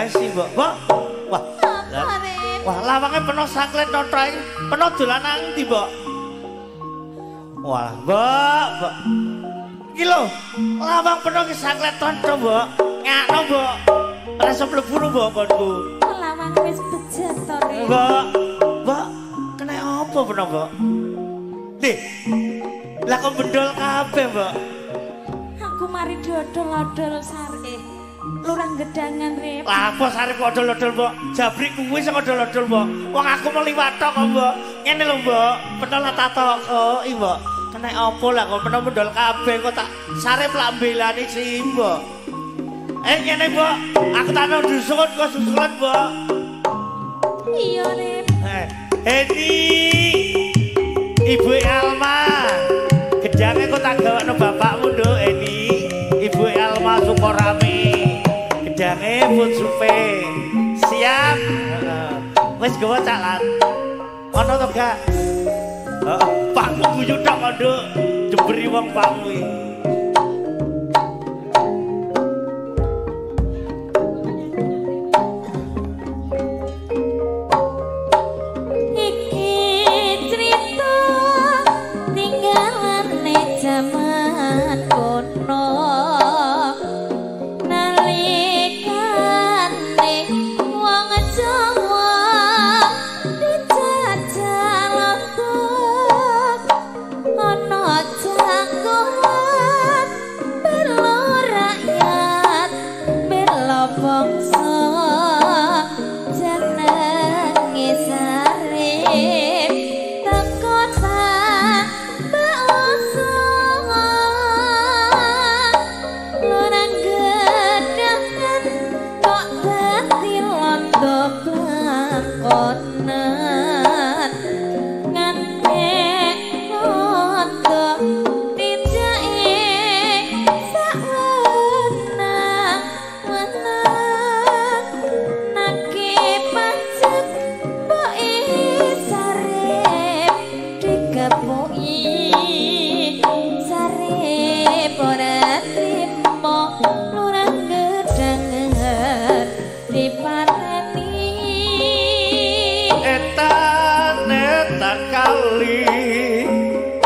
sih, Mbok. Mbok. Wah. Wah, lawange penuh saklet notrai, penuh dolanan ndi, Mbok? Wah, Mbok. Iki lho, lawang penuh ki saklet tonto, Mbok. Ngakno, Mbok. Rasa mlebu Mbok konku. Lawang wis bejat to, Rek. Mbok, kena apa penuh, Mbok? Nih. Lah kok bendol kabeh, Mbok? Aku mari dodol-odol sare. Lurah gedangan, Rek. Lah apa sare odol-odol, Mbok? Jabrik kuwi sing odol-odol, Mbok. Wong aku meliwat tok kok, Mbok. Ngene lho, Mbok. Penol tato kok, Mbok. Kena apa lah kok penol bendol kabeh kok tak sare plambelane sih, Mbok. Ngene, Mbok. Aku tak ono dusun kok susulan, Mbok. Iya, Rek. Hedi. Ibu Alma. Gedange kok tak gawakno bapakmu, Nduk, Edi. Ibu Alma Sukorami. Gedange pun supe. Siap. Wis gawa calan. Ono to gak? Heeh, pakmu guyu tok kok, Nduk. Jeberi wong pakmu iki.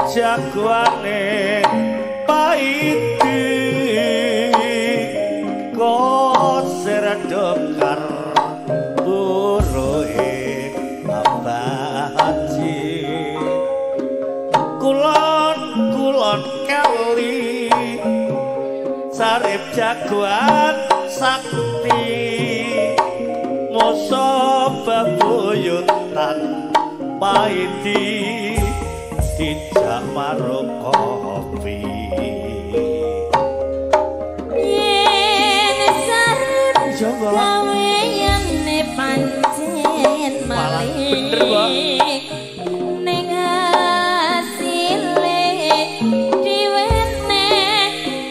Jagoane paiti kok seradokar buruhe ambaji kulon kali sarip jagoan sakti musuh bebuyutan paiti tidak maruk kopi yen sarep gaweyane pancen malih ning asile diwene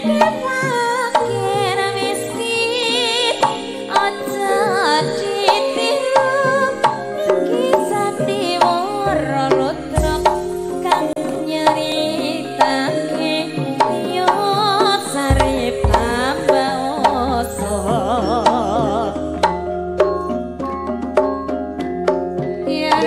kepakir miskin aja ditiru iki sandiwara lutruk kang nyeritake yo sarep ambaoso ya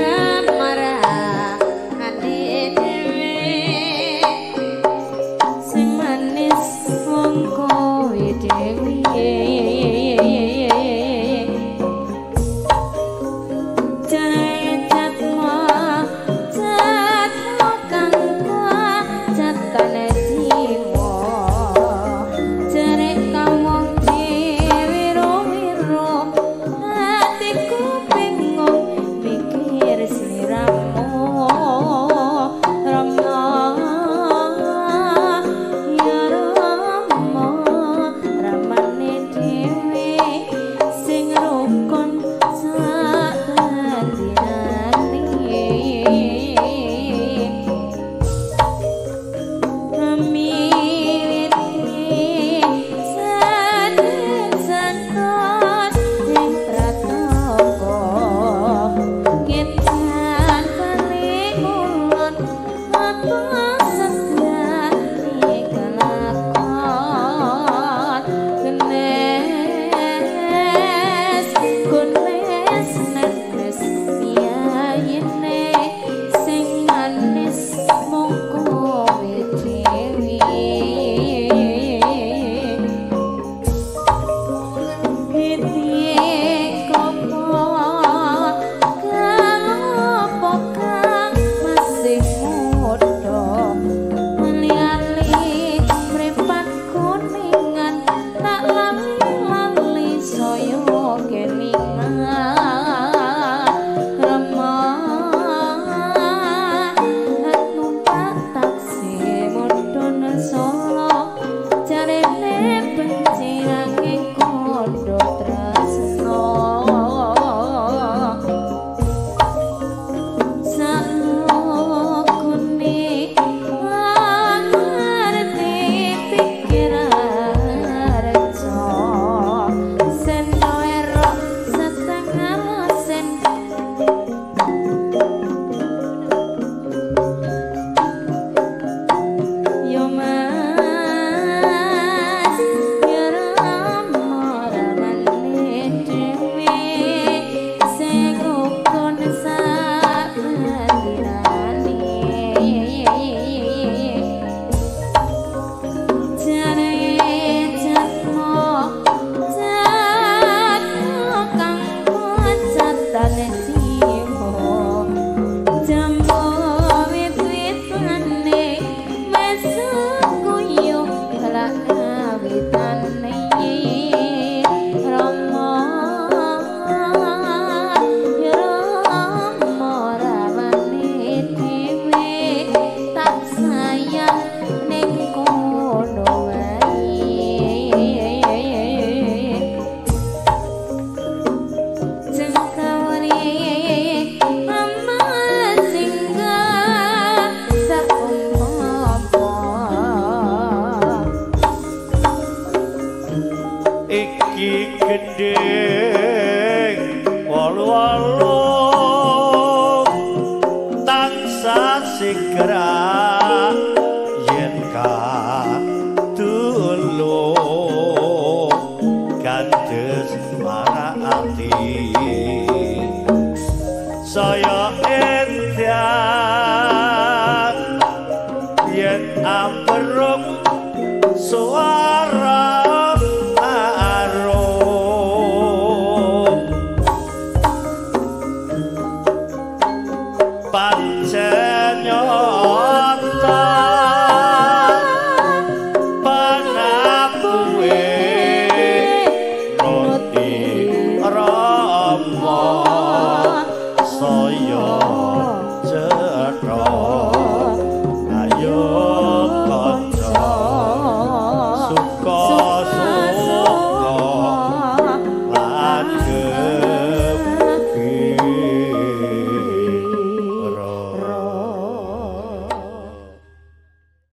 saya endah yen amperung suara arum pancen nyata panakuwe roti rama saya cetha